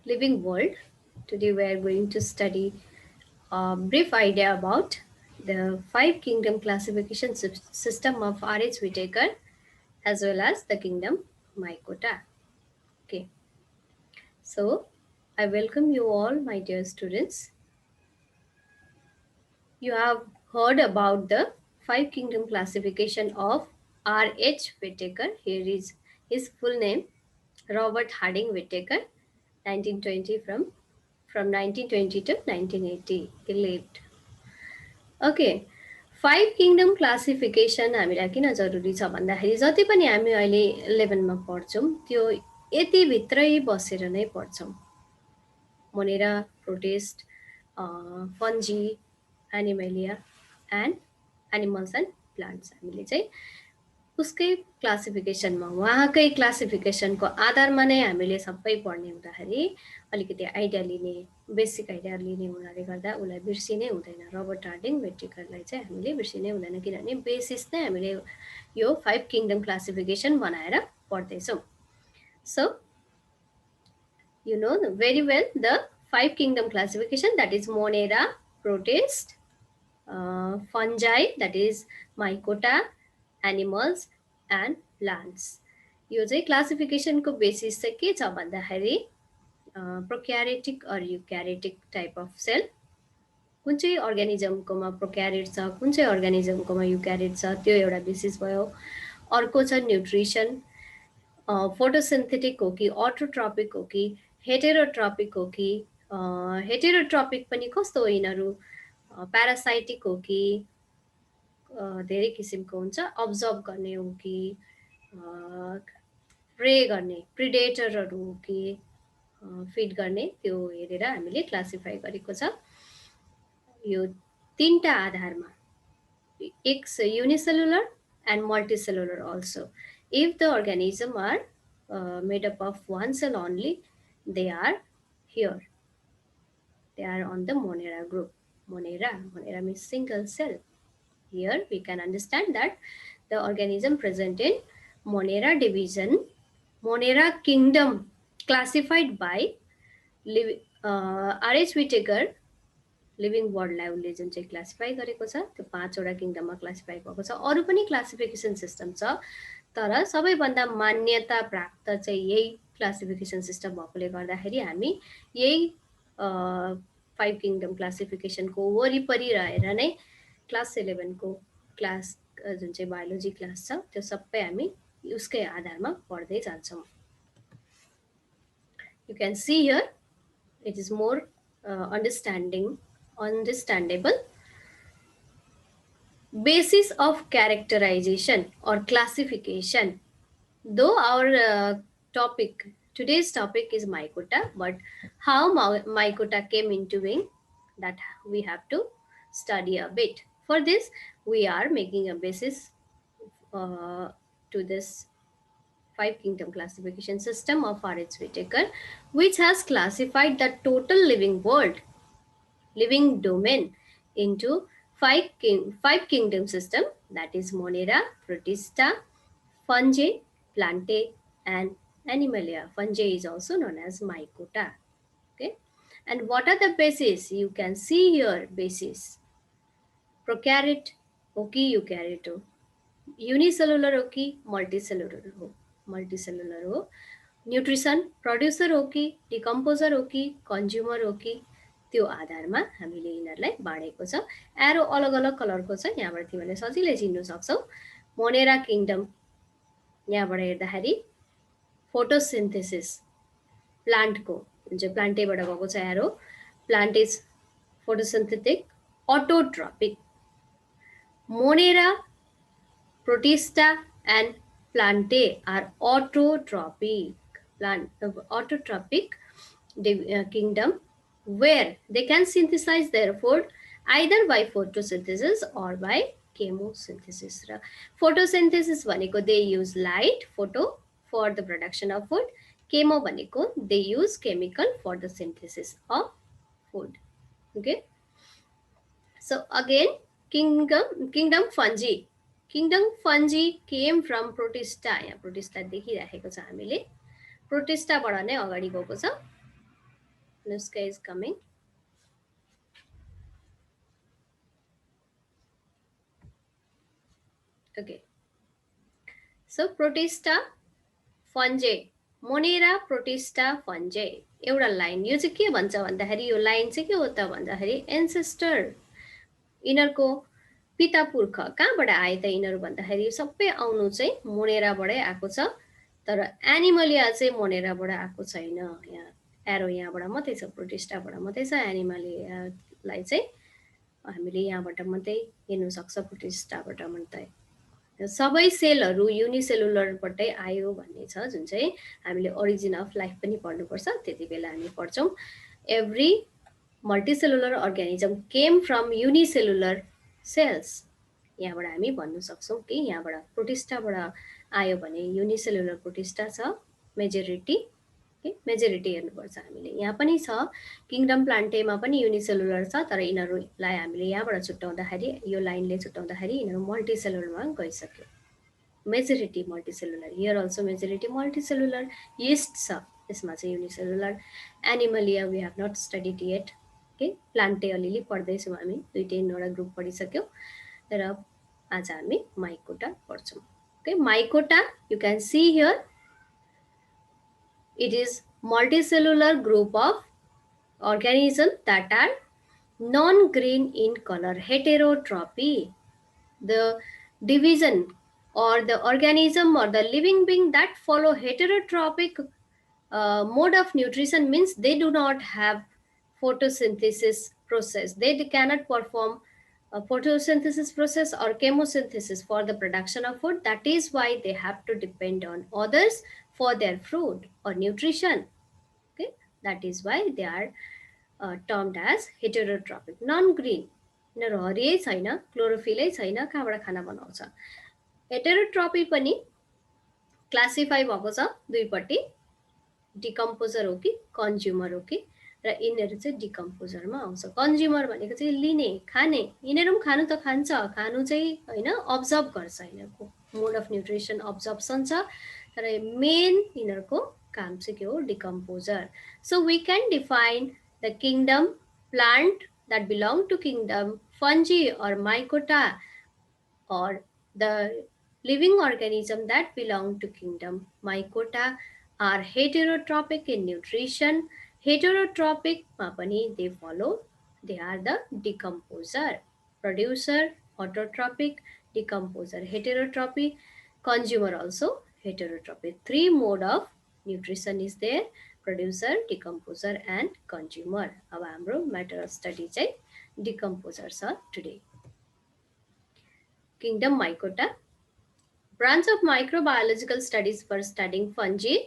living world. Today we are going to study a brief idea about the five kingdom classification system of R.H. Whitaker as well as the kingdom Mycota. Okay, so I welcome you all, my dear students. You have heard about the five kingdom classification of R.H. Whitaker. Here is his full name, Robert Harding Whitaker, 1920 from 1920 to 1980 he lived. Okay, five kingdom classification हामीलाई किन जरुरी छ भन्दाखेरि जति पनि हामी अहिले 11 मा पढ्छौं त्यो यतिभित्रै बसेर नै पढ्छौं. Monera, protist, fungi, Animalia and animals and plants हामीले चाहिँ उसकै क्लासिफिकेसनमा उहाँकै क्लासिफिकेसनको आधारमा नै हामीले सबै पढ्ने हुँदाखेरि अलिकति आइडिया लिने बेसिक आइडिया लिने हुनाले गर्दा उसलाई बिर्सिनै हुँदैन. रबर्ट हार्डिङ व्हिटेकरलाई चाहिँ हामीले बिर्सिनै हुँदैन किनभने बेसिस नै हामीले यो फाइभ किङडम क्लासिफिकेसन बनाएर पढ्दैछौँ. So you know very well the five kingdom classification, that is Monera, Protist, fungi, that is Mycota, animals and plants. यो चाहिँ क्लासिफिकेसनको बेसिस चाहिँ के छ भन्दाखेरि prokaryotic or eukaryotic type of cell, कुन चाहिँ अर्गानिजमकोमा प्रोक्यारियोट छ, कुन चाहिँ अर्गानिजमकोमा युक्यारियोट छ, त्यो एउटा बेसिस भयो. अर्को छ न्युट्रिसन, फोटोसिन्थेटिक हो कि अटोट्रोपिक हो कि हेटेरोट्रोपिक हो कि हेटेरोट्रोपिक पनि कस्तो हो यिनीहरू, प्यारासाइटिक हो कि धेरै किसिमको हुन्छ, अब्जर्भ गर्ने हो कि प्रे गर्ने प्रिडेटरहरू हो कि फिड गर्ने, त्यो हेरेर हामीले क्लासिफाई गरेको छ. यो तीनटा आधारमा, एक unicellular and multicellular also. If the organism are made up of one cell only, they are here. They are on the Monera group. Monera means single cell. Here we can understand that the organism present in Monera division, Monera kingdom, classified by R.H. Whitaker, living वर्ल्डलाई उसले जुन चाहिँ classify गरेको छ त्यो पाँचवटा किङडममा classify भएको छ. अरू पनि क्लासिफिकेसन सिस्टम छ तर सबैभन्दा मान्यता प्राप्त चाहिँ यही क्लासिफिकेसन सिस्टम भएकोले गर्दाखेरि हामी यही फाइभ किङडम क्लासिफिकेसनको वरिपरि रहेर नै क्लास 11 को क्लास जुन चाहिँ बायोलोजी क्लास छ त्यो सबै हामी उसकै आधारमा पढ्दै जान्छौँ. You can see here it is more understandable. Basis of characterization or classification. Though our today's topic is Mycota, but how Mycota came into being, that we have to study a bit. For this, we are making a basis to this five kingdom classification system of R.H. Whitaker, which has classified the total living world, living domain into five kingdom system, that is Monera, Protista, Fungi, Plantae and Animalia. Fungi is also known as Mycota. Okay, and what are the bases? You can see here basis. Prokaryote हो कि eukaryote हो, unicellular हो कि multicellular हो, nutrition producer हो कि decomposer हो कि कन्ज्युमर हो कि त्यो आधारमा हामीले यिनीहरूलाई बाँडेको छ. एरो अलग अलग कलरको छ, यहाँबाट तिमीले सजिलै चिन्न सक्छौ. मोनेरा किङडम, यहाँबाट हेर्दाखेरि फोटोसिन्थेसिस प्लान्टको जुन चाहिँ प्लान्टेबाट गएको छ arrow, plant is photosynthetic autotrophic. Monera, Protista and Plantae are autotrophic kingdom, where they can synthesize their food either by photosynthesis or by chemosynthesis. Photosynthesis भनेको they use light photo for the production of food. Chemo भनेको they use chemical for the synthesis of food. Okay. So again, kingdom fungi. Kingdom fungi came from Protista. यहाँ Protista देखिराखेको छ हामीले. प्रोटिस्टाबाट नै अगाडि गएको छ. Nuska is coming. Okay. So Protista fungi. Monera protista fungi. एउटा line यो चाहिँ के भन्छ भन्दाखेरि यो लाइन चाहिँ के हो त भन्दाखेरि एन्सेस्टर यिनीहरूको पिता पुर्ख कहाँबाट आए त यिनीहरू भन्दाखेरि सबै आउनु चाहिँ मोनेराबाटै आएको छ. तर एनिमलिया चाहिँ मोनेराबाट आएको छैन. यहाँ एरो यहाँबाट मात्रै छ, प्रोटिस्टाबाट मात्रै छ. एनिमलियालाई चाहिँ हामीले यहाँबाट मात्रै हेर्नु सक्छ, प्रोटिस्टाबाट मात्रै. सबै सेलहरू युनिसेलुलरबाटै आयो भन्ने छ, जुन चाहिँ हामीले ओरिजिन अफ लाइफ पनि पढ्नुपर्छ. त्यति बेला हामी पढ्छौँ every multicellular organism came from unicellular cells. यहाँबाट हामी भन्नु सक्छौँ कि यहाँबाट प्रोटिस्टाबाट आयो भने युनिसेलुलर प्रोटिस्टा छ मेजोरिटी. मेजोरिटी हेर्नुपर्छ हामीले. यहाँ पनि छ किङडम प्लान्टेमा पनि युनिसेलुलर छ, तर यिनीहरूलाई हामीले यहाँबाट छुट्याउँदाखेरि यो लाइनले छुट्याउँदाखेरि यिनीहरू मल्टिसेलुलरमा गइसक्यो. Majority multicellular. Here also majority multicellular. Yeast छ यसमा चाहिँ unicellular. Animalia we have not studied yet. Okay, Plantae अलिअलि पढ्दैछौँ हामी. 2-3वटा ग्रुप पढिसक्यौँ. र आज हामी माइकोटा पढ्छौँ. Okay, Mycota you can see here. It is multicellular group of organisms that are non-green in color. Heterotrophy. The division or the organism or the living being that follow heterotropic mode of nutrition means they do not have photosynthesis process. They cannot perform a photosynthesis process or chemosynthesis for the production of food. That is why they have to depend on others for their food or nutrition. Okay, that is why they are termed as heterotrophic. Non-green. यिनीहरू हरियै छैन, क्लोरोफिलै छैन, कहाँबाट खाना बनाउँछ. हेटेरोट्रोपी पनि classify भएको छ दुईपट्टि. डिकम्पोजर हो कि कन्ज्युमर हो कि, र यिनीहरू चाहिँ डिकम्पोजरमा आउँछ. कन्ज्युमर भनेको चाहिँ लिने, खाने. यिनीहरू पनि खानु त खान्छ, खानु चाहिँ होइन अब्जर्भ गर्छ. यिनीहरूको मोड अफ न्युट्रिसन अब्जर्प्सन छ, तर मेन यिनीहरूको काम चाहिँ के हो, decomposer. So we can define the kingdom plant that belong to kingdom fungi or mycota, or the living organism that belong to kingdom mycota are heterotrophic in nutrition. Heterotrophic mapani they follow, they are the decomposer. Producer autotrophic, decomposer heterotrophy, consumer also heterotrophy. 3 mode of nutrition is there: producer, decomposer and consumer. अब हाम्रो matter of study चाहिँ decomposer छ today. Kingdom Mycota. Branch of microbiological studies for studying fungi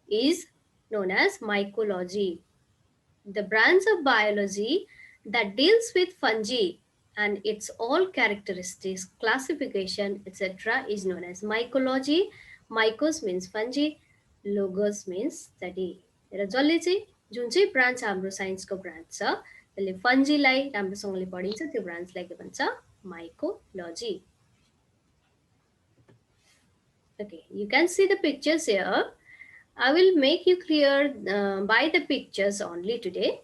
is known as mycology. The branch of biology that deals with fungi and its all characteristics, classification, etc. is known as mycology. Mycos means fungi, logos means study. र जसले चाहिँ जुन चाहिँ branch हाम्रो साइन्सको branch छ त्यसले फन्जीलाई राम्रोसँगले पढिन्छ, त्यो ब्रान्चलाई के भन्छ, mycology. Okay, you can see the pictures here. I will make you clear by the pictures only today.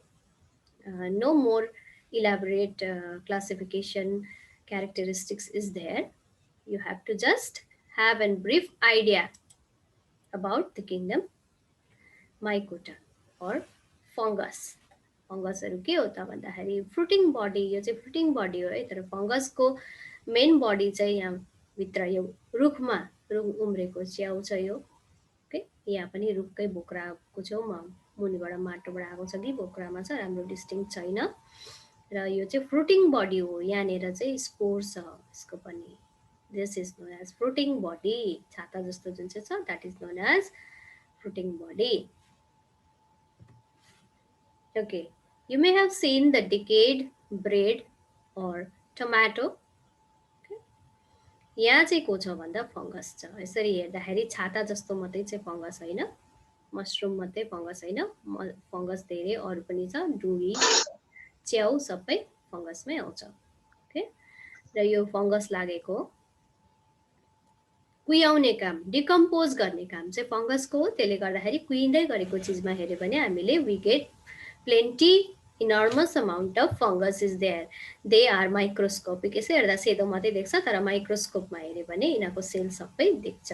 No more elaborate classification characteristics is there. You have to just have a brief idea about the kingdom Mycota or fungus. फङ्गसहरू के हो त भन्दाखेरि फ्रुटिङ body. यो चाहिँ फ्रुटिङ body हो है, तर फङ्गसको main body चाहिँ यहाँ भित्र यो रुखमा रुख उम्रेको च्याउ छ यो. ओके, यहाँ पनि रुखकै बोक्राको छेउमा मुनिबाट माटोबाट आएको छ कि बोक्रामा छ, राम्रो डिस्टिङ छैन. र यो चाहिँ फ्रुटिङ बडी हो. यहाँनिर चाहिँ स्पोर छ यसको पनि. This is known as fruiting body. छाता जस्तो जुन चाहिँ छ that is known as fruiting body. Okay, you may have seen the decayed bread or tomato. Okay. यहाँ चाहिँ को छ भन्दा फङ्गस छ. यसरी हेर्दाखेरि छाता जस्तो मात्रै चाहिँ फङ्गस होइन, मसरुम मात्रै फङ्गस होइन, फङ्गस धेरै अरू पनि छ. डुरी, च्याउ सबै फङ्गसमै आउँछ. ओके, र यो फङ्गस लागेको कुहियाउने काम, डिकम्पोज गर्ने काम चाहिँ फङ्गसको हो। त्यसले गर्दाखेरि कुहिँदै गरेको चिजमा हेऱ्यो भने हामीले we get plenty enormous amount of fungus is there. They are microscopic. यसो हेर्दा सेतो मात्रै देख्छ, तर माइक्रोस्कोपमा हेऱ्यो भने यिनीहरूको सेल सबै देख्छ।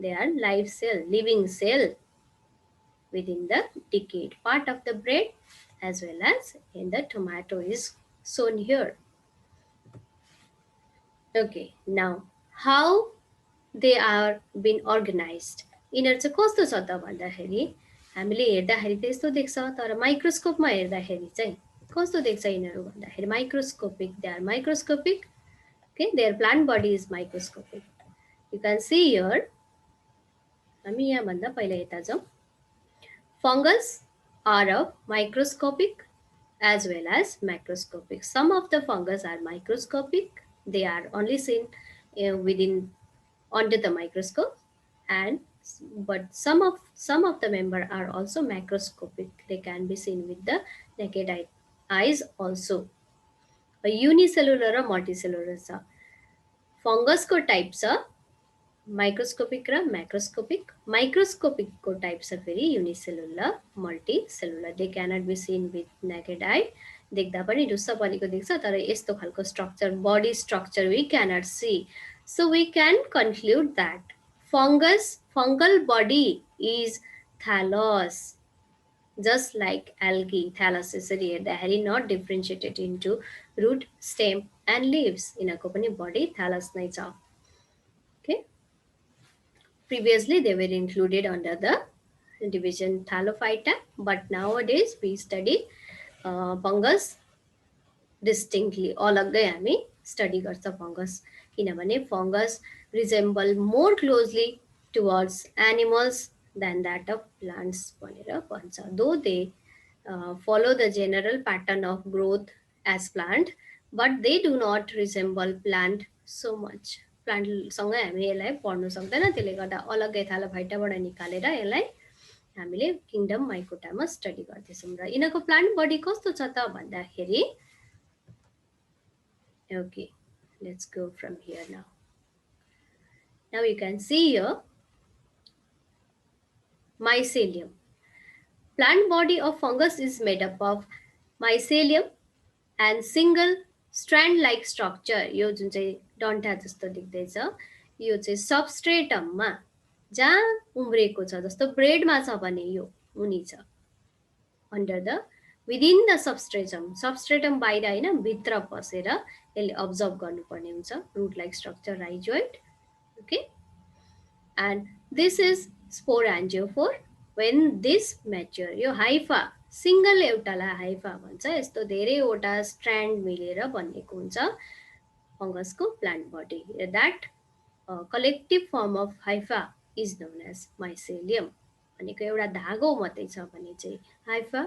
They are live cell, living cell within the decayed part of the bread, as well as in the tomato is shown here. Okay, now how they are been organized. यिनीहरू चाहिँ कस्तो छ त भन्दाखेरि हामीले हेर्दाखेरि त यस्तो देख्छ, तर माइक्रोस्कोपमा हेर्दाखेरि चाहिँ कस्तो देख्छ यिनीहरू भन्दाखेरि microscopic, they are microscopic. Okay, their plant body is microscopic. You can see here. हामी यहाँभन्दा पहिला यता जाउँ. Fungus are of microscopic as well as macroscopic. Some of the fungus are microscopic. They are only seen within under the microscope, and but some of the member are also macroscopic. They can be seen with the naked eyes also. A unicellular or multicellular छ. Fungus को types are microscopic र macroscopic. Microscopic को types are very unicellular, multicellular. They cannot be seen with naked eye. देख्दा पनि ढुस्स परेको देख्छ, तर यस्तो खालको structure, body structure we cannot see. So we can conclude that fungal body is thallus. Just like algae, thallus यसरी हेर्दाखेरि not differentiated into root, stem and leaves. यिनीहरूको पनि body thallus नै छ. Okay. Previously, they were included under the division Thallophyta, but nowadays we study fungus distinctly. अलग्गै हामी study गर्छ fungus. किनभने fungus resemble more closely towards animals than that of plants भनेर भन्छ. Though they follow the general pattern of growth as plant, but they do not resemble plant so much. प्लान्टसँगै हामी यसलाई पढ्नु सक्दैन, त्यसले गर्दा अलग्गै थालोफाइटाबाट निकालेर यसलाई हामीले किङडम माइकोटामा स्टडी गर्दैछौँ. र यिनीहरूको प्लान्ट बडी कस्तो छ त भन्दाखेरि okay, let's go from here now. Now you can see here mycelium. Plant body of fungus is made up of mycelium and single strand like structure. यो जुन चाहिँ डन्ठा जस्तो देख्दैछ यो चाहिँ सबस्ट्रेटममा जहाँ उम्रेको छ, जस्तो ब्रेडमा छ भने यो उनी छ under the within the substratum बाहिर हैन भित्र पसेर यसले अब्जर्भ गर्नुपर्ने हुन्छ. Root like structure rhizoid. Okay, and this is sporangiophore. when this mature, यो हाइफा सिंगल एउटालाई हाइफा भन्छ. यस्तो धेरैवटा स्ट्रान्ड मिलेर बनेको हुन्छ फंगसको plant body. That collective form of hypha is known as mycelium. भनेको एउटा धागो मात्रै छ भने चाहिँ हाइफा,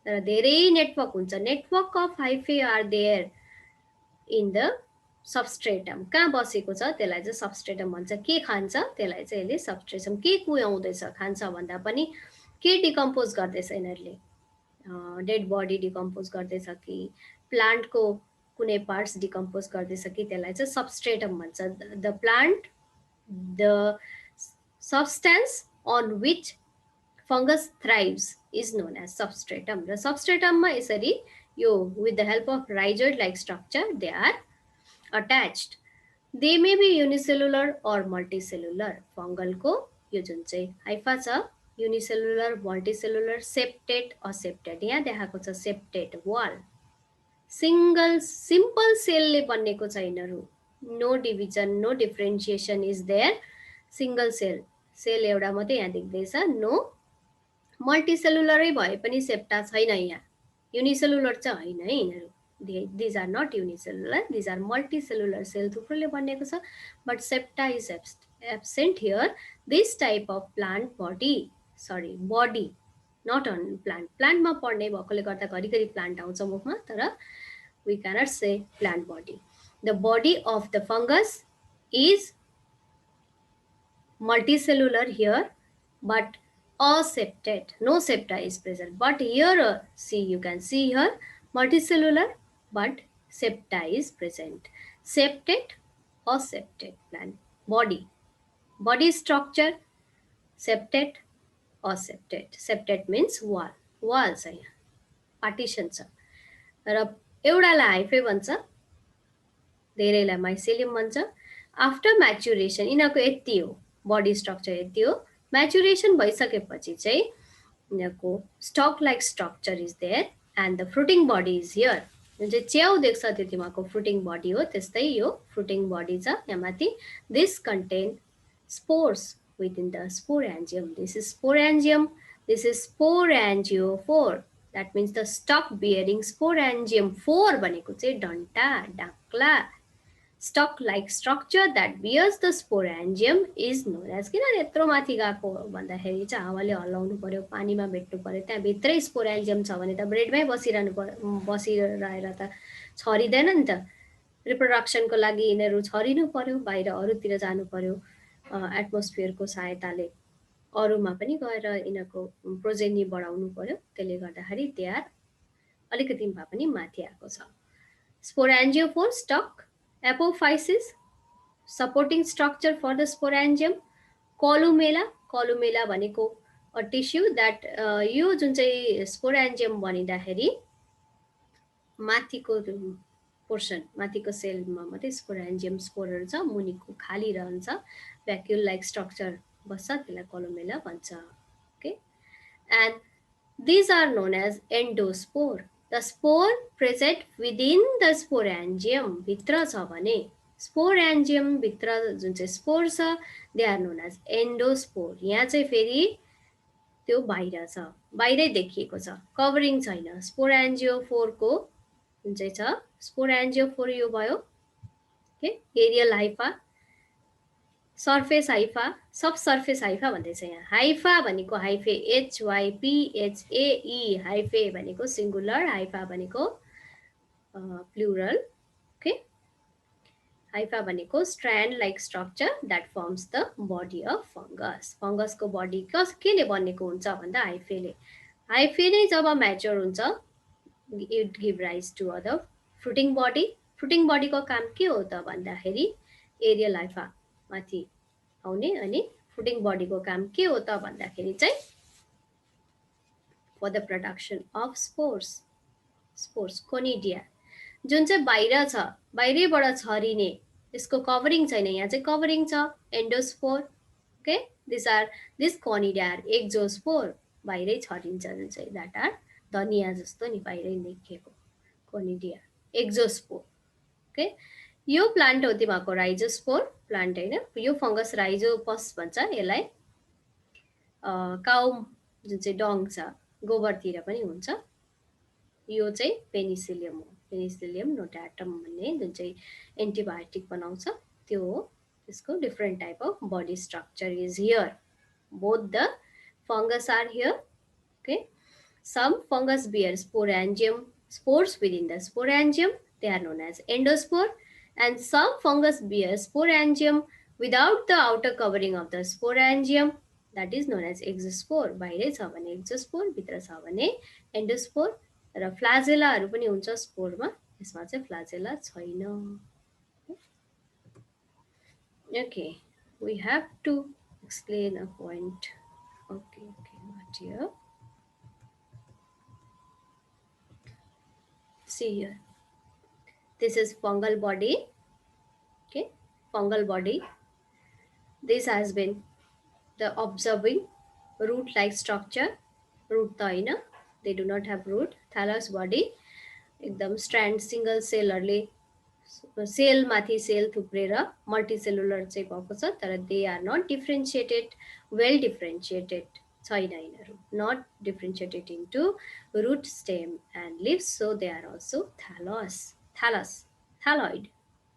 तर धेरै नेटवर्क हुन्छ. Network of hyphae are there in the substratum. कहाँ बसेको छ त्यसलाई चाहिँ सबस्ट्रेटम भन्छ. के खान्छ त्यसलाई चाहिँ यसले सबस्ट्रेटम. के कुहाउँदैछ खान्छ भन्दा पनि के डिकम्पोज गर्दैछ यिनीहरूले, डेड बडी डिकम्पोज गर्दैछ कि प्लान्टको कुनै पार्ट्स डिकम्पोज गर्दैछ कि त्यसलाई चाहिँ सबस्ट्रेटम भन्छ. The plant, the substance on which fungus thrives is known as substratum. र सबस्ट्रेटममा यसरी यो with the help of rhizoid like structure they are attached. They may be unicellular or multicellular. Fungal को यो जुन चाहिँ हाइफा छ युनिसेलुलर, मल्टिसेलुलर, सेप्टेड, असेप्टेड. यहाँ देखाएको छ सेप्टेड वाल. सिंगल सिम्पल सेलले बनेको छ यिनीहरू. No division, no differentiation is there. Single cell एउटा मात्रै यहाँ देख्दैछ. नो मल्टिसेलुलरै भए पनि सेप्टा छैन यहाँ. युनिसेलुलर चाहिँ होइन है यिनीहरू. These are not unicellular, these are multicellular cell थुप्रोले बनेको छ. But septa is absent here. This type of plant body, body, not on plant. Plant मा पढ्ने भएकोले गर्दा घरिघरि plant आउँछ मुखमा, तर we cannot say plant body. The body of the fungus is multicellular here, but aseptate. No septa is present. But here, see, you can see here multicellular, but septa is present. Septate or septate plant body. Body structure septate or septate. Septate means wall छ यहाँ, partition छ र एउटालाई hyphae भन्छ, धेरैलाई mycelium भन्छ. After म्याचुरेसन यिनीहरूको यति हो, बडी स्ट्रक्चर यति हो. म्याचुरेसन भइसकेपछि चाहिँ यिनीहरूको stalk like structure is there and the fruiting body is here. जुन चाहिँ च्याउ देख्छ त्यो तिमीहरूको फ्रुटिङ बडी हो, त्यस्तै यो फ्रुटिङ बडी छ यहाँ माथि. This contain spores within the sporangium. This is sporangium. This is sporangiophore. That means the stalk bearing sporangium. 4 भनेको चाहिँ डन्टा, डाक्ला. Stalk like structure that bears the sporangium is known as. किन यत्रो माथि गएको भन्दाखेरि चाहिँ हावाले हल्लाउनु पर्यो, पानीमा भेट्नु पर्यो, त्यहाँ भित्रै स्पोरान्जियम छ भने त ब्रेडमै बसिरहेर त छरिँदैन नि त. रिप्रोडक्सनको लागि यिनीहरू छरिनु पर्यो, बाहिर अरूतिर जानु पर्यो, एटमोस्फियरको सहायताले अरूमा पनि गएर यिनीहरूको प्रोजेनी बढाउनु पर्यो. त्यसले गर्दाखेरि त्यहाँ अलिकति भए पनि माथि आएको छ. Sporangiophore stalk, apophysis supporting structure for the sporangium. Columella भनेको अ टिस्यु द्याट, यो जुन चाहिँ स्पोरान्जियम बनिँदाखेरि माथिको पोर्सन, माथिको सेलमा मात्रै स्पोरान्जियम स्पोरहरू छ, मुनिको खाली रहन्छ, भ्याक्युल लाइक स्ट्रक्चर बस्छ, त्यसलाई कलुमेला भन्छ. Okay, and these are known as endospore. The spore present within the sporangium, भित्र छ भने स्पोरान्जियम भित्र जुन चाहिँ स्पोर छ they are known as endospore. यहाँ चाहिँ फेरि त्यो बाहिर छ, बाहिरै देखिएको छ, कभरिङ छैन. स्पोरान्जियोफोरको जुन चाहिँ छ स्पोरान्जियोफोर यो भयो. Okay, aerial hypha, surface hypha, sub surface hypha भन्दैछ यहाँ. हाइफा भनेको हाइफे, HYPHAE, हाइफे भनेको सिङ्गुलर, हाइफा भनेको प्लुरल. ओके, हाइफा भनेको strand like structure that forms the body of fungus. फङ्गसको बडी केले बनेको हुन्छ भन्दा हाइफेले. हाइफे नै जब म्याच्योर हुन्छ it give rise to other fruiting body. Fruiting बडीको काम के हो त भन्दाखेरि एरियल हाइफा माथि आउने, अनि फ्रुटिङ बडीको काम के हो त भन्दाखेरि चाहिँ for the production of spores. Spores conidia जुन चाहिँ बाहिर छ, बाहिरैबाट छरिने, यसको कभरिङ छैन, यहाँ चाहिँ कभरिङ छ, एन्डोस्पोर. ओके, दिस कोनिडिया आर एक्जोस्पोर, बाहिरै छरिन्छ, जुन चाहिँ द्याट आर धनिया जस्तो नि बाहिरै देखिएको कोनिडिया, एक्जोस्पोर. ओके, यो प्लान्ट हो तिमीहरूको राइजोस्पोर प्लान्ट होइन, यो फङ्गस राइजोपस भन्छ यसलाई. काउ जुन चाहिँ डङ छ गोबरतिर पनि हुन्छ. यो चाहिँ पेनिसिलियम हो, पेनिसिलियम नोटाटम भन्ने जुन चाहिँ एन्टिबायोटिक बनाउँछ त्यो हो. त्यसको different type of body structure is here. Both the fungus are here. Okay, some fungus bear sporangium spores within the sporangium, they are known as endospore, and some fungus bear sporangium without the outer covering of the sporangium, that is known as exospore. बाहिरै छ भने एक्जोस्पोर, भित्र छ भने एन्डोस्पोर. र फ्लाजेलाहरू पनि हुन्छ स्पोरमा, यसमा चाहिँ फ्लाजेला छैन. Okay, we have to explain a point. Okay, what here? See here, this is fungal body. Okay, fungal body. This has been the observing root like structure. Root ta haina, they do not have root. Thallus body एकदम strand single सेलरले cell माथि cell थुप्रेर multicellular चाहिँ भएको छ, तर they are not differentiated, well differentiated छैन यिनीहरू, not differentiated into root, stem and leaves, so they are also thalloid.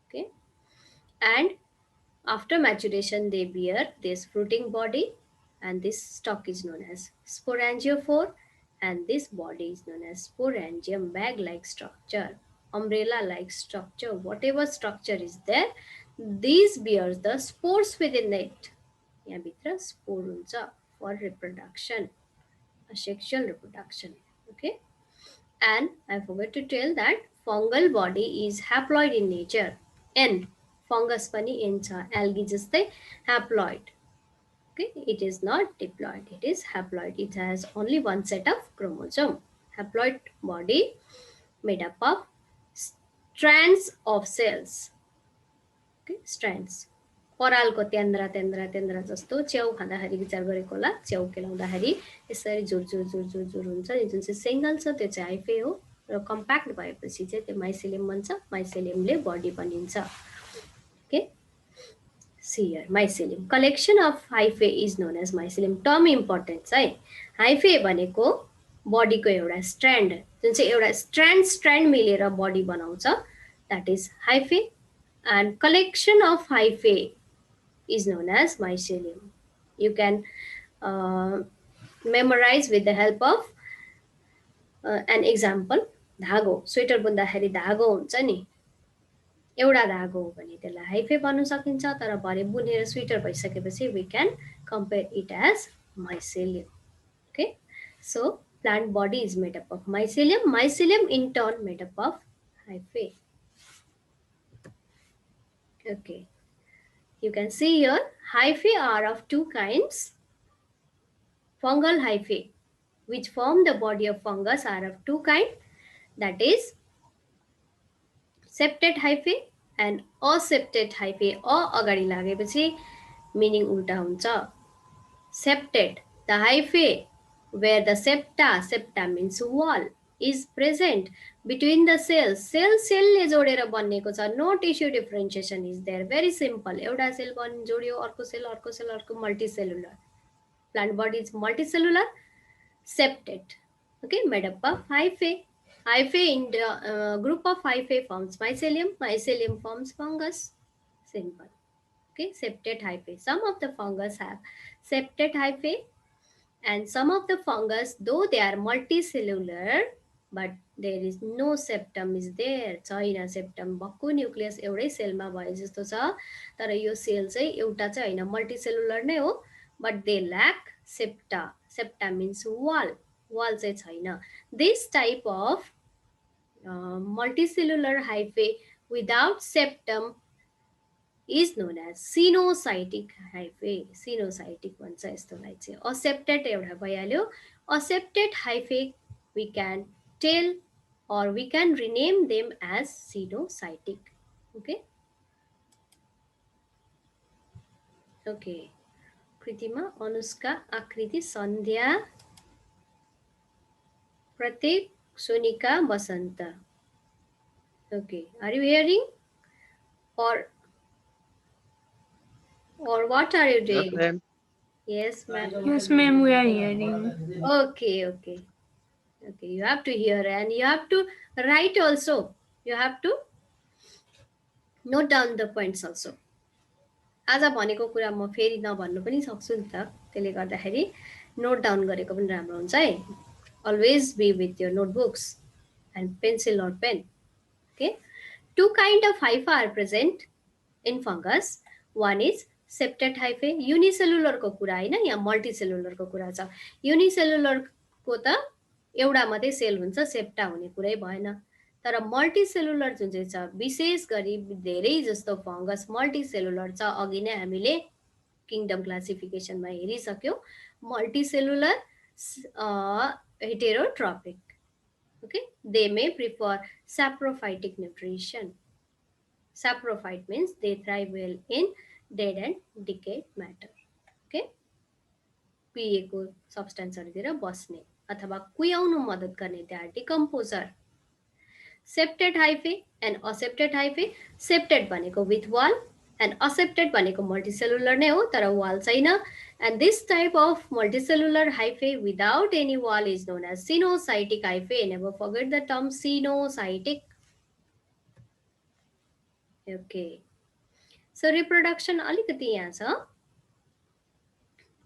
Okay, and after maturation they bear this fruiting body, and this stalk is known as sporangiophore, and this body is known as sporangium, bag like structure, umbrella like structure, whatever structure is there, these bears the spores within it. यहाँ भित्र spore हुन्छ for reproduction, sexual reproduction. Okay, and I forgot to tell that fungal body is haploid in nature. N fungus पनि N छ, algae जस्तै haploid. Okay, it is not diploid, it is haploid. It has only one set of chromosome. Haploid body made up of strands of cells. Okay, strands. परालको तेन्द्रा तेन्द्रा तेन्द्रा जस्तो च्याउ खाँदाखेरि विचार गरेको होला, च्याउ केलाउँदाखेरि यसरी झुर झुर झुर झुर झुर हुन्छ नि, जुन चाहिँ सेङ्गल छ त्यो चाहिँ हाइफे हो र कम्प्याक्ट भएपछि चाहिँ त्यो माइसेलियम बन्छ, माइसेलियमले बडी बनिन्छ. Okay, see here, mycelium. Collection of hyphae is known as mycelium. Term important है. Hyphae भनेको बडीको एउटा स्ट्रान्ड, जुन चाहिँ एउटा स्ट्रान्ड मिलेर बडी बनाउँछ, that is hyphae. And collection of hyphae is known as mycelium. You can memorize with the help of an example. धागो, स्वेटर बुन्दाखेरि धागो हुन्छ नि, एउटा धागो हो भने त्यसलाई हाइफे भन्न सकिन्छ, तर भरे बुनेर स्वेटर भइसकेपछि we can compare it as mycelium. Okay, so plant body is made up of mycelium. Mycelium in turn made up of hyphae. Okay, you can see here hyphae are of two kinds. Fungal hyphae, which form the body of fungus, are of two kinds, that is septate hyphae and aseptate hyphae. अगाडि लागेपछि meaning उल्टा हुन्छ. Septate, the hyphae where the septa means wall, is present between the cells. Cell ले जोडेर बन्नेको छ. No tissue differentiation is there. Very simple. एउटा sale जोडियो, अर्को sale, अर्को multicellular. Plant body is multicellular, septate. Okay, made up of hyphae. Hyphae in the group of hyphae forms mycelium. Mycelium forms fungus. Simple. Okay, septate hyphae. Some of the fungus have septate hyphae, and some of the fungus, though they are multicellular, but there is no septum is there. छैन septum. भक्कु nucleus एउटै सेलमा भए जस्तो छ, तर यो sale चाहिँ एउटा चाहिँ हैन, मल्टिसेलुलर नै हो, but they lack septa. Septa means wall. Wall चाहिँ छैन. This type of multicellular hyphae without septum is known as Sinocytic hyphae. Sinocytic भन्छ यस्तोलाई चाहिँ. Aseptate एउटा भइहाल्यो. Aseptate hyphae we can tell or we can rename them as Sinocytic. Okay. Okay. कृतिमा Anushka, आकृति, सन्ध्या, प्रतीक, सोनिका, बसन्त. Okay, are you hearing? Or what are you doing? Yes, ma'am. Yes, ma'am. Yes, ma'am, we are hearing. Okay. You have to hear and you have to write also. You have to note down the points also. आज भनेको कुरा म फेरि नभन्नु पनि सक्छु नि त, त्यसले गर्दाखेरि नोट डाउन गरेको पनि राम्रो हुन्छ है. Always be with your notebooks and pencil or pen. Okay. Two kind of hyphae are present in fungus. One is septate hyphae. Unicellular को कुरा हैन, यहाँ multicellular को कुरा छ. Unicellular को त एउटा मात्रै सेल हुन्छ, सेप्टा हुने कुरै भएन. तर मल्टिसेलुलर जुन चाहिँ छ, विशेष गरी धेरै जस्तो फंगस मल्टिसेलुलर छ. अघि नै हामीले kingdom क्लासिफिकेसनमा हेरिसक्यो. मल्टिसेलुलर, heterotrophic. Okay, they may prefer saprophytic nutrition. Saprophyte means they thrive well in dead and decayed matter. Okay, पिएको सब्स्टेन्सहरुतिर बस्ने अथवा कुयाउनु मद्दत गर्ने, they are decomposer. Septate hyphae and aseptate hyphae. Septate भनेको with wall and aseptate भनेको multicellular नै हो, तर wall छैन. And this type of multicellular hyphae without any wall is known as Sinocytic hyphae. Never forget the term Sinocytic. Okay. So reproduction अलिकति यहाँ छ.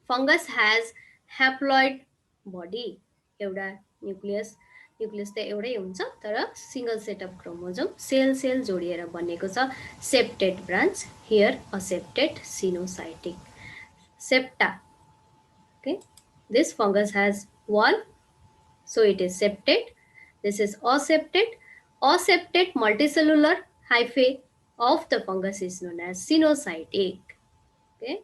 Fungus has haploid body. एउटा nucleus त एउटै हुन्छ, तर single set of chromosome cell जोडिएर बनेको छ. Septate branch, here aseptate, coenocytic. Septa. Okay, this fungus has wall, so it is septate. This is aseptate. Aseptate multicellular hyphae of the fungus is known as Sinocytic. Okay,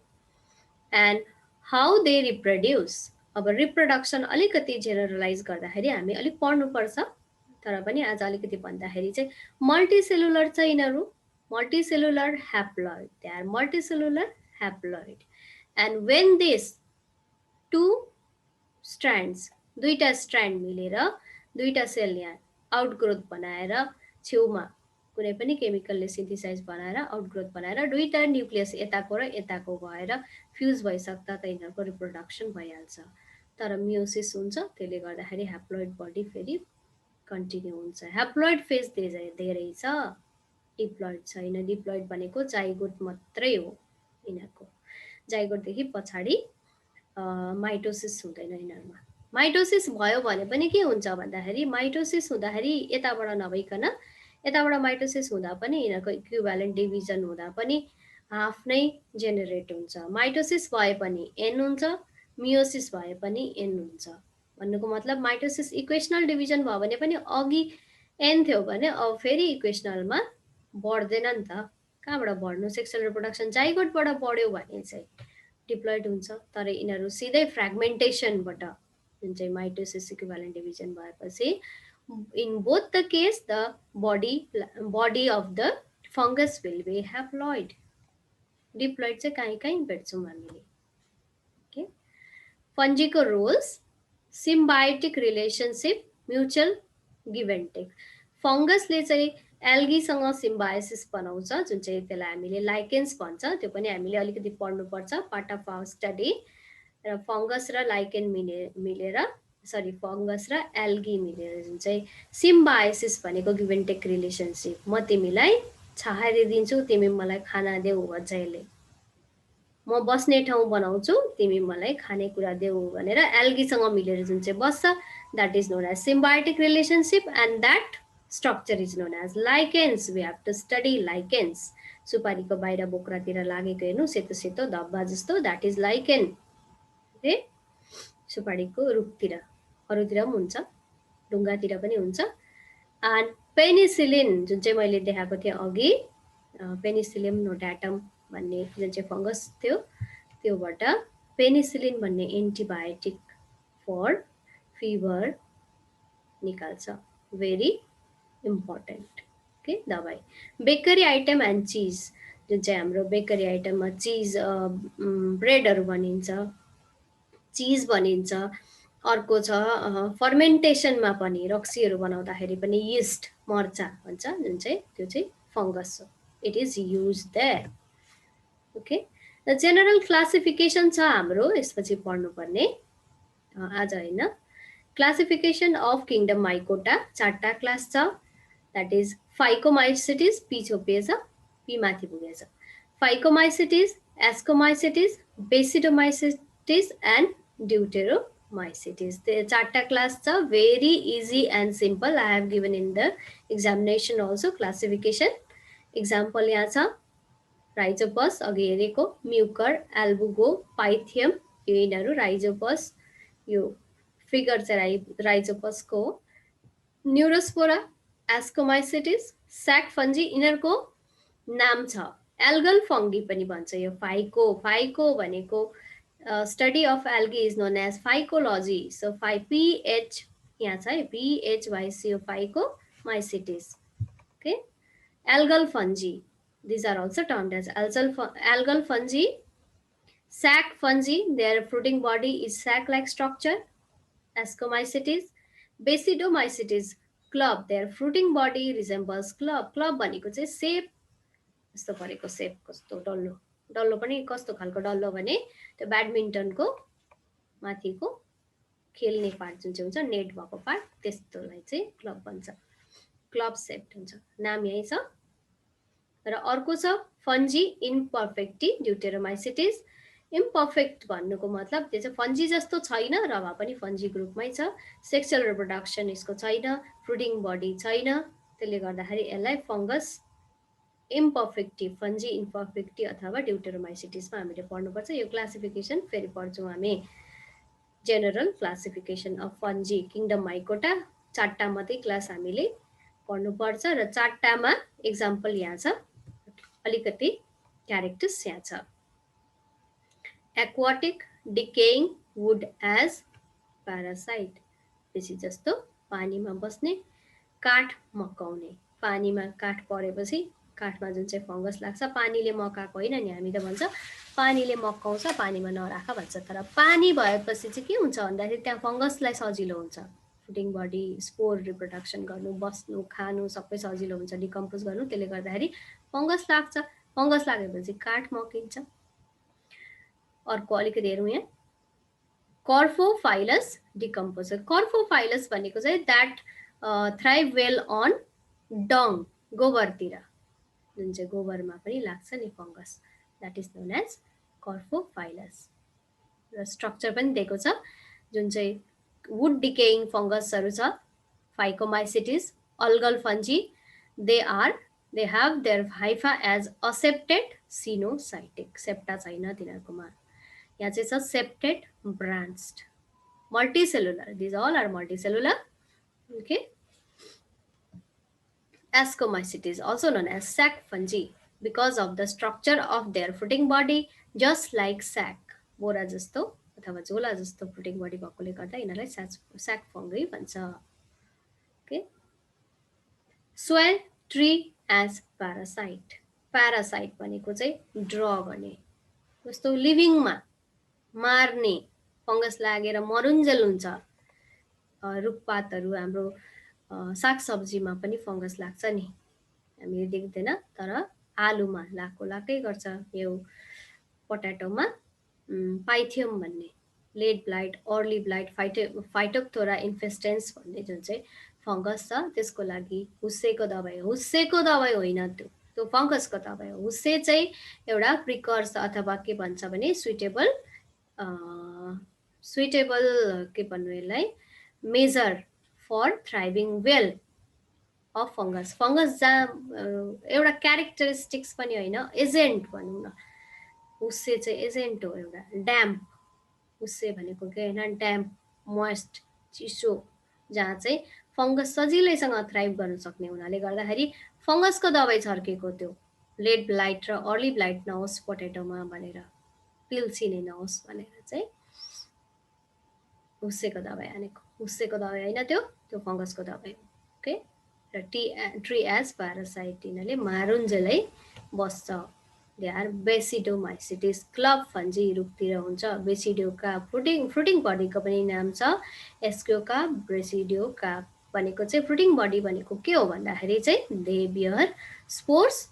and how they reproduce. अब reproduction अलिकति generalise गर्दाखेरि हामी अलिक पढ्नुपर्छ, तर पनि आज अलिकति भन्दाखेरि चाहिँ मल्टिसेलुलर छ यिनीहरू, multicellular haploid, they are multicellular haploid. And when this two strands, दुईटा स्ट्रान्ड मिलेर दुईटा सेल यहाँ आउटग्रोथ बनाएर छेउमा कुनै पनि केमिकलले सिन्थिसाइज बनाएर आउटग्रोथ बनाएर दुईटा न्युक्लियस यताको र यताको भएर फ्युज भइसक्दा त यिनीहरूको रिप्रोडक्सन भइहाल्छ। तर मियोसिस हुन्छ, त्यसले गर्दाखेरि ह्याप्लोइड बडी फेरि कन्टिन्यू हुन्छ। ह्याप्लोइड फेज धेरै छ, डिप्लोइड छैन। डिप्लोइड भनेको जाइगोट मात्रै हो यिनीहरूको। जाइगोटदेखि पछाडि माइटोसिस हुँदैन यिनीहरूमा। माइटोसिस भयो भने पनि के हुन्छ भन्दाखेरि माइटोसिस हुँदाखेरि यताबाट नभइकन यताबाट माइटोसिस हुँदा पनि यिनीहरूको इक्विभ्यालेन्ट डिभिजन हुँदा पनि हाफ नै जेनेरेट हुन्छ। माइटोसिस भए पनि एन हुन्छ, मियोसिस भए पनि एन हुन्छ। भन्नुको मतलब माइटोसिस इक्वेसनल डिभिजन भयो भने पनि अघि एन थियो भने अब फेरि इक्वेसनलमा बढ्दैन नि त। कहाँबाट बढ्नु? सेक्सुअल रिप्रोडक्सन जाइगोटबाट बढ्यो भने चाहिँ डिप्लोइड हुन्छ। तर यिनीहरू सिधै फ्रेगमेन्टेसनबाट जुन चाहिँ माइटोसिस इक्विभ्यालेन्ट डिभिजन भएपछि in both the case the body of the fungus will be haploid. Diploid चाहिँ कहीँ कहीँ भेट्छौँ हामीले। ओके, फन्जीको roles, symbiotic relationship, mutual give and take. फङ्गसले चाहिँ एल्गीसँग सिम्बायोसिस बनाउँछ, जुन चाहिँ त्यसलाई हामीले लाइकेन्स भन्छ। त्यो पनि हामीले अलिकति पढ्नुपर्छ, पार्ट अफ आवर स्टडी। र फङ्गस र लाइकेन मिलेर फङ्गस र एल्गी मिलेर जुन चाहिँ सिम्बायोसिस भनेको गिभ एन्ड टेक रिलेसनसिप। म तिमीलाई छाहारी दिन्छु, तिमी मलाई खाना देऊ अझैले। म बस्ने ठाउँ बनाउँछु, तिमी मलाई खानेकुरा देऊ भनेर एल्गीसँग मिलेर जुन चाहिँ बस्छ, that is known as symbiotic relationship and that structure is known as lichens. We have to study lichens. सुपारीको बाहिर बोक्रातिर लागेको हेर्नु, सेतो सेतो धब्बा जस्तो, द्याट इज लाइकेन। ओके, सुपारीको रुखतिर, अरूतिर पनि हुन्छ, ढुङ्गातिर पनि हुन्छ। एन्ड पेनिसिलिन जुन चाहिँ मैले देखाएको थिएँ अघि, पेनिसिलियम नोटाटम भन्ने जुन चाहिँ फङ्गस थियो, त्योबाट पेनिसिलिन भन्ने एन्टिबायोटिक फर फिभर निकाल्छ। Very important. ओके, दबाई। बेकरी आइटम एन्ड चिज, जुन चाहिँ हाम्रो बेकरी आइटममा चिज, ब्रेडहरू बनिन्छ, चिज बनिन्छ। अर्को छ फर्मेन्टेसनमा पनि, रक्सीहरू बनाउँदाखेरि पनि यिस्ट, मर्चा भन्छ, जुन चाहिँ त्यो चाहिँ फङ्गस हो। It is use there. Okay, र जेनरल क्लासिफिकेसन छ हाम्रो, यसपछि पढ्नुपर्ने आज होइन। क्लासिफिकेसन अफ किङडम माइकोटा, 4टा क्लास छ। द्याट इज फाइकोमाइसिटिस, पी छोपिएछ, पी माथि पुगेछ। Phycomycetes, ascomycetes, basidiomycetes and deuteromycetes. 4टा क्लास छ। Very easy and simple. I have given in the examination also classification. Example यहाँ छ, राइजोपस अघि हेरेको, म्युकर, एल्बुगो, पाइथियम, यो यिनीहरू राइजोपस। यो फिगर चाहिँ राइजोपसको हो। न्युरोस्पोरा, एस्कोमाइसिटिस, स्याक फन्जी, यिनीहरूको नाम छ। एल्गल फङ्गी पनि भन्छ यो फाइको। फाइको भनेको study of algae is known as phycology. So PH यहाँ छ है, P H Y C O, phyco mycetes. Okay, algal fungi, these are also termed as algal fungi. Sac fungi, their fruiting body is sac-like structure. Ascomycetes. Basidomycetes, club, their fruiting body resembles club. Club भनेको चाहिँ सेप कस्तो परेको, सेप कस्तो डल्लो, डल्लो पनि कस्तो खालको डल्लो भने त्यो ब्याडमिन्टनको माथिको खेल्ने पार्ट जुन चाहिँ हुन्छ, नेट भएको पार्ट, त्यस्तोलाई चाहिँ क्लब भन्छ। क्लब सेप्ड हुन्छ। नाम यही छ। र अर्को छ फन्जी इम्पर्फेक्टी, ड्युटेरोमाइसिटिस। इम्पर्फेक्ट भन्नुको मतलब त्यो चाहिँ फन्जी जस्तो छैन र भए पनि फन्जी ग्रुपमै छ। सेक्सुअल रिप्रोडक्सन यसको छैन, फ्रुटिङ बडी छैन, त्यसले गर्दाखेरि यसलाई फङ्गस इम्पर्फेक्टी, फन्जी इम्पर्फेक्टी अथवा ड्युटेरोमाइसिटिसमा हामीले पढ्नुपर्छ। यो क्लासिफिकेसन फेरि पढ्छौँ हामी। General classification of fungi kingdom Mycota, 4टा मात्रै क्लास हामीले पढ्नुपर्छ र 4टामा एक्जाम्पल यहाँ छ, अलिकति क्यारेक्टर्स यहाँ छ। Aquatic, decaying wood as parasite. बेसी जस्तो पानीमा बस्ने काठ मकाउने, पानीमा काठ परेपछि काठमा जुन चाहिँ फङ्गस लाग्छ, पानीले मकाएको होइन नि, हामी त भन्छ पानीले मकाउँछ, पानीमा नराख भन्छ। तर पानी भएपछि चाहिँ के हुन्छ भन्दाखेरि त्यहाँ फङ्गसलाई सजिलो हुन्छ, फुटिङ बडी, स्पोर रिप्रोडक्सन गर्नु, बस्नु, खानु सबै सजिलो हुन्छ, डिकम्पोज गर्नु। त्यसले गर्दाखेरि फङ्गस लाग्छ, फङ्गस लागेपछि काठ मकिन्छ। अर्को अलिकति हेरौँ यहाँ, कर्फोफाइलस डिकम्पोजर। कर्फोफाइलस भनेको चाहिँ that thrive well on dung, गोबरतिर, जुन चाहिँ गोबरमा पनि लाग्छ नि fungus, that is known as coprophilous. र स्ट्रक्चर पनि दिएको छ, जुन चाहिँ वुड डिकेइङ फङ्गसहरू छ, phycomycetes, algal fungi, they have their hypha as accepted coenocytic, septa छैन तिनीहरूकोमा। यहाँ चाहिँ छ septate branched, multicellular, these all are multicellular. Okay, ascomycetes, also known as sac fungi, because of the structure of their fruiting body, just like sac, बोरा जस्तो अथवा झोला जस्तो fruiting body भएकोले गर्दा यिनीहरूलाई sac fungi भन्छ। Okay, soil tree as parasite, parasite भनेको चाहिँ ड्र गर्ने, जस्तो लिभिङमा मार्ने, फङ्गस लागेर मरुन्जेल हुन्छ। रुखपातहरू हाम्रो सागसब्जीमा पनि फङ्गस लाग्छ नि, हामीले देख्दैन, तर आलुमा लाकै गर्छ। यो पोट्याटोमा पाइथियम भन्ने, late blight, early blight, Phytophthora infestans भन्ने जुन चाहिँ फङ्गस छ, त्यसको लागि हुस्सेको दबाई, हुस्सेको दबाई होइन, त्यो फङ्गसको दबाई हो। हुस्से चाहिँ एउटा प्रिकर्स अथवा के भन्छ भने सुइटेबल के भन्नु यसलाई, major for thriving well of fungus. Fungus जहाँ एउटा क्यारेक्टरिस्टिक्स पनि होइन, एजेन्ट भनौँ न, हुस्से चाहिँ एजेन्ट हो एउटा, ड्याम्प, हुस्से भनेको के होइन, ड्याम्प, मोइस्ट, चिसो, जहाँ चाहिँ फङ्गस सजिलैसँग थ्राइभ गर्न सक्ने हुनाले गर्दाखेरि फङ्गसको दबाई छर्केको, त्यो लेट ब्लाइट र अर्ली ब्लाइट नहोस् पोटेटोमा भनेर, पिल्सिने नहोस् भनेर चाहिँ हुस्सेको दबाई हानेको। हुस्सेको दबाई होइन, त्यो फङ्गसको दबाई हो। ओके, र ट्री एज प्यारासाइट, यिनीहरूले मारुन्जेलै बस्छ। दे आर बेसिडोमाइसिटिस, क्लब फन्जी, रुखतिर हुन्छ। बेसिडियोका फ्रुटिङ बडीको पनि नाम छ एस्क्योका बेसिडियोका, भनेको चाहिँ फ्रुटिङ बडी भनेको के हो भन्दाखेरि चाहिँ they bear spores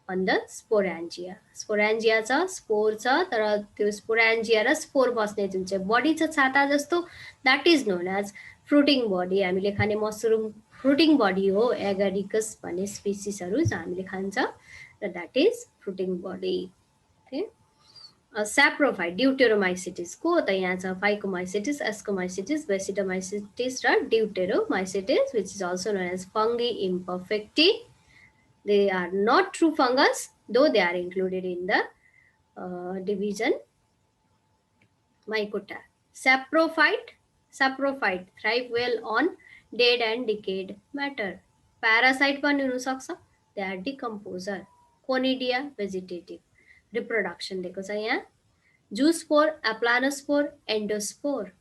on the sporangia, sporangia छ, स्पोर छ, तर त्यो स्पोरान्जिया र स्पोर बस्ने जुन चाहिँ बडी छ छाता जस्तो, that is known as fruiting body. हामीले खाने मसरुम फ्रुटिङ बडी हो, एगाडिकस भन्ने स्पिसिसहरू हामीले खान्छ, र द्याट इज फ्रुटिङ बडी। ओके, स्याप्रोफाइट, ड्युटेरोमाइसिटिस को त यहाँ छ फाइकोमाइसिटिस, एस्कोमाइसिटिस, बेसिडोमाइसिटिस र deuteromycetes, which is also known as fungi imperfecti. They are not true fungus, though they are included in the division Mycota. Saprophyte thrive well on dead and decayed matter. Parasite पनि हुन सक्छ, they are decomposer. Conidia vegetative, reproduction दिएको छ यहाँ, zoospore, aplanospore, endospore.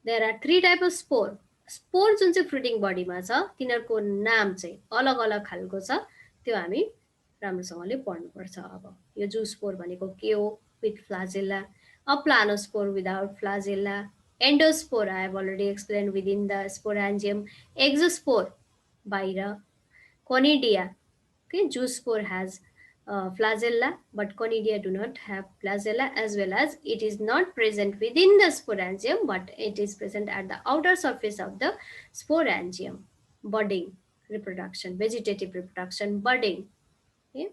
There are 3 types of spore. Spore जुन चाहिँ फ्रुटिङ बडीमा छ तिनीहरूको नाम चाहिँ अलग अलग खालको छ, त्यो हामी राम्रोसँगले पढ्नुपर्छ। अब यो जूस्पोर भनेको के हो, with flagella, aplanospore without flagella, endospore I have already explain within the sporangium, exospore बाहिर, conidia, okay, zoospore has flagella, but conidia do not have flagella, as well as it is not present within the sporangium, but it is present at the outer surface of the sporangium. Budding, reproduction, vegetative reproduction, budding. Okay.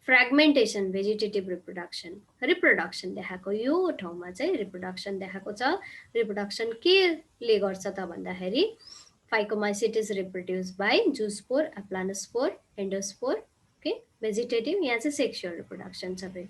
Fragmentation, vegetative reproduction, reproduction देखाएको यो ठाउँमा चाहिँ reproduction देखाएको छ। Reproduction केले गर्छ त भन्दाखेरि phycomycetes reproduce by zoospore, aplanospore, endospore. Okay, vegetative यहाँ चाहिँ सेक्सुअल रिप्रोडक्सन छ फेरि।